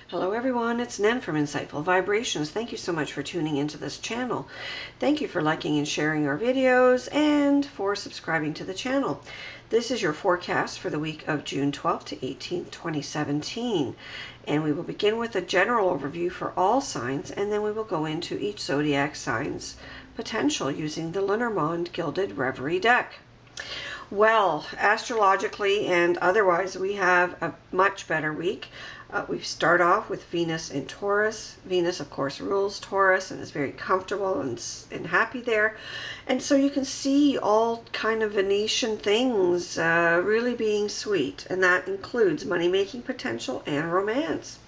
Hello everyone, it's Nen from Insightful Vibrations. Thank you so much for tuning into this channel. Thank you for liking and sharing our videos and for subscribing to the channel. This is your forecast for the week of June 12th to 18th, 2017. And we will begin with a general overview for all signs, and then we will go into each zodiac sign's potential using the Lenormand Gilded Reverie deck. Well, astrologically and otherwise, we have a much better week. We start off with Venus in Taurus. Venus, of course, rules Taurus and is very comfortable and happy there. And so you can see all kind of Venetian things really being sweet. And that includes money-making potential and romance.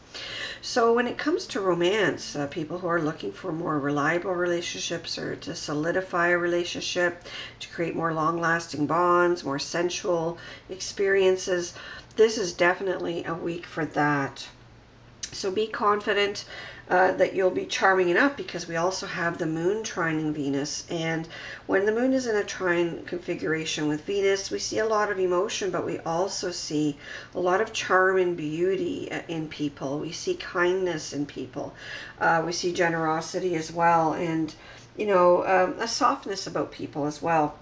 So when it comes to romance, people who are looking for more reliable relationships or to solidify a relationship, to create more long-lasting bonds, more sensual experiences, this is definitely a week for that. So be confident that you'll be charming enough, because we also have the moon trining Venus. And when the moon is in a trine configuration with Venus, we see a lot of emotion, but we also see a lot of charm and beauty in people. We see kindness in people. We see generosity as well, and a softness about people as well.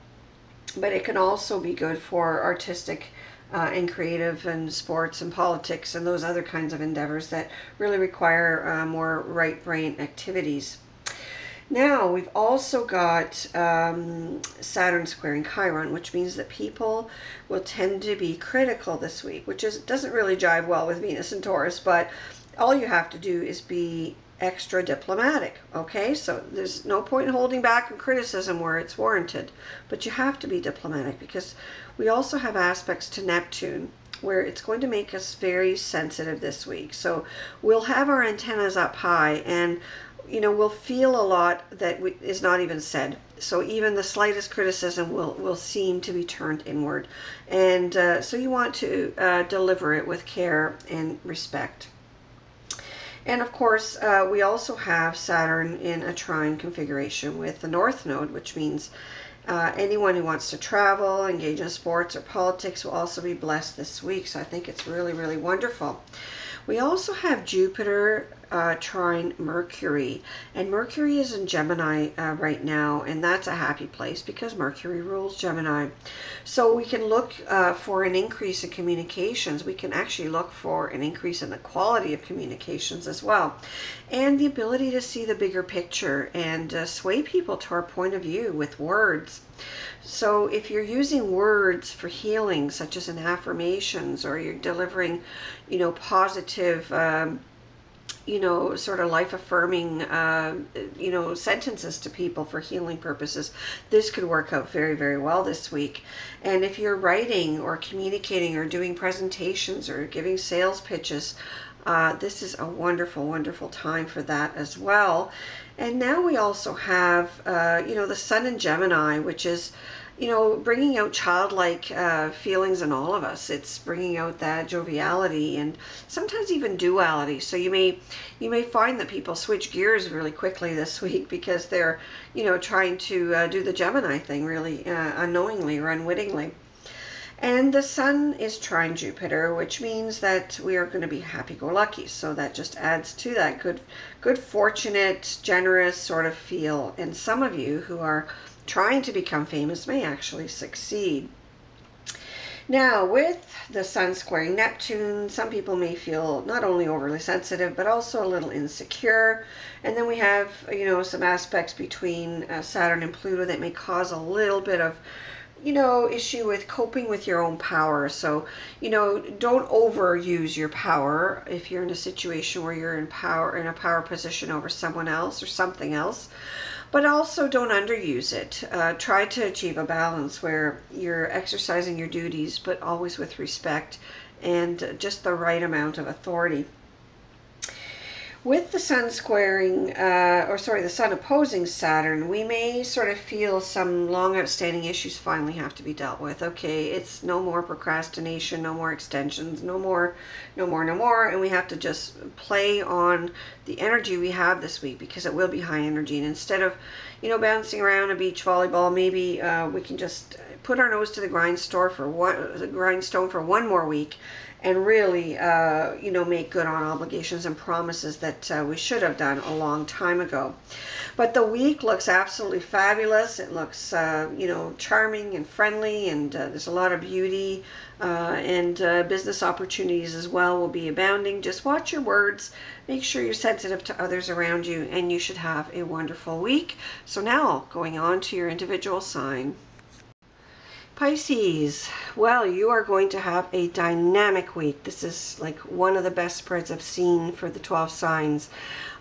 But it can also be good for artistic and creative and sports and politics and those other kinds of endeavors that really require more right brain activities. Now we've also got Saturn squaring Chiron, which means that people will tend to be critical this week, which doesn't really jive well with Venus and Taurus, but all you have to do is be extra diplomatic. Okay, so there's no point in holding back on criticism where it's warranted, but you have to be diplomatic, because we also have aspects to Neptune where it's going to make us very sensitive this week. So we'll have our antennas up high, and we'll feel a lot that is not even said. So even the slightest criticism will seem to be turned inward, and so you want to deliver it with care and respect. And of course, we also have Saturn in a trine configuration with the North Node, which means anyone who wants to travel, engage in sports or politics will also be blessed this week. So I think it's really, really wonderful. We also have Jupiter trine Mercury, and Mercury is in Gemini right now, and that's a happy place because Mercury rules Gemini. So we can look for an increase in communications. We can actually look for an increase in the quality of communications as well, and the ability to see the bigger picture and sway people to our point of view with words. So if you're using words for healing, such as in affirmations, or you're delivering, positive, sort of life-affirming, sentences to people for healing purposes, this could work out very, very well this week. And if you're writing or communicating or doing presentations or giving sales pitches, this is a wonderful, wonderful time for that as well. And now we also have, the Sun in Gemini, which is, bringing out childlike feelings in all of us. It's bringing out that joviality and sometimes even duality. So you may find that people switch gears really quickly this week because they're, trying to do the Gemini thing really unknowingly or unwittingly. And the Sun is trine Jupiter, which means that we are going to be happy-go-lucky. So that just adds to that good, fortunate, generous sort of feel. And some of you who are trying to become famous may actually succeed. Now, with the Sun squaring Neptune, some people may feel not only overly sensitive, but also a little insecure. And then we have, some aspects between Saturn and Pluto that may cause a little bit of issue with coping with your own power. So, don't overuse your power if you're in a situation where you're in a power position over someone else or something else. But also don't underuse it. Try to achieve a balance where you're exercising your duties, but always with respect and just the right amount of authority. With the Sun squaring, the Sun opposing Saturn, we may sort of feel some long outstanding issues finally have to be dealt with. Okay, it's no more procrastination, no more extensions, no more, and we have to just play on the energy we have this week, because it will be high energy. And instead of, bouncing around a beach volleyball, maybe we can just put our nose to the grindstone for one more week, and really, you know, make good on obligations and promises that we should have done a long time ago. But the week looks absolutely fabulous. It looks, you know, charming and friendly, and there's a lot of beauty, and business opportunities as well will be abounding. Just watch your words. Make sure you're sensitive to others around you, and you should have a wonderful week. So now, going on to your individual sign. Pisces, well, you are going to have a dynamic week. This is like one of the best spreads I've seen for the 12 signs.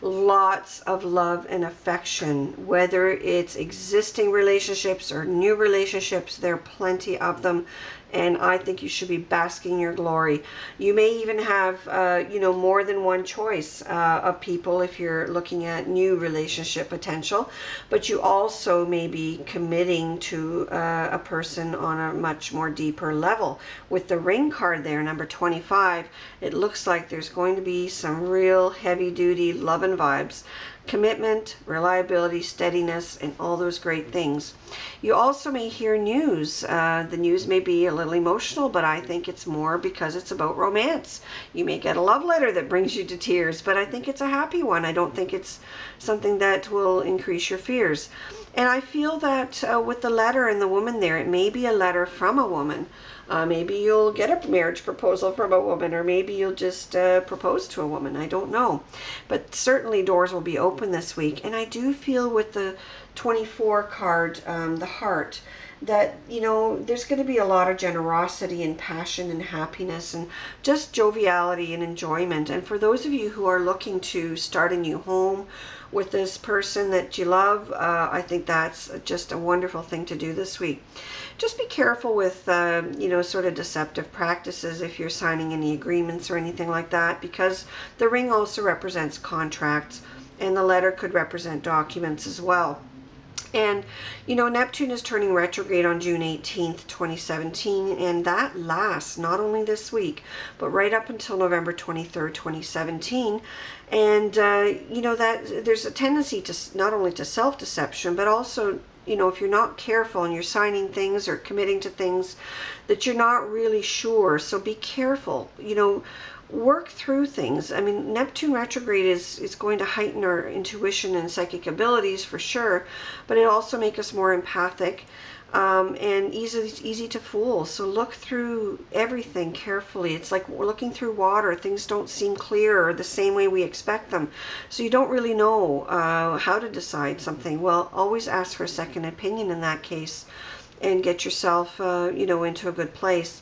Lots of love and affection, whether it's existing relationships or new relationships, there are plenty of them. And I think you should be basking in your glory. You may even have, you know, more than one choice of people if you're looking at new relationship potential. But you also may be committing to a person on a much more deeper level. With the ring card there, number 25, it looks like there's going to be some real heavy-duty love and vibes. Commitment, reliability, steadiness, and all those great things. You also may hear news. The news may be a little emotional, but I think it's more because it's about romance. You may get a love letter that brings you to tears, but I think it's a happy one. I don't think it's something that will increase your fears. And I feel that with the letter and the woman there, it may be a letter from a woman. Maybe you'll get a marriage proposal from a woman, or maybe you'll just propose to a woman. I don't know. But certainly doors will be open this week. And I do feel with the 24 card, the heart, that, you know, there's going to be a lot of generosity and passion and happiness and just joviality and enjoyment. And for those of you who are looking to start a new home with this person that you love, I think that's just a wonderful thing to do this week. Just be careful with, you know, sort of deceptive practices if you're signing any agreements or anything like that, because the ring also represents contracts, and the letter could represent documents as well. And, you know, Neptune is turning retrograde on June 18th, 2017, and that lasts not only this week, but right up until November 23rd, 2017. And, you know, that there's a tendency to not only to self-deception, but also, you know, if you're not careful and you're signing things or committing to things that you're not really sure. So be careful, you know, work through things. I mean, Neptune retrograde is going to heighten our intuition and psychic abilities for sure, but it also make us more empathic and easy to fool. So look through everything carefully. It's like we're looking through water. Things don't seem clear or the same way we expect them. So you don't really know how to decide something. Well, always ask for a second opinion in that case and get yourself, you know, into a good place.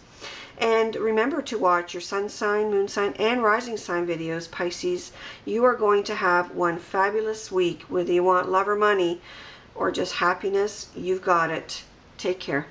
And remember to watch your sun sign, moon sign, and rising sign videos, Pisces. You are going to have one fabulous week. Whether you want love or money or just happiness, you've got it. Take care.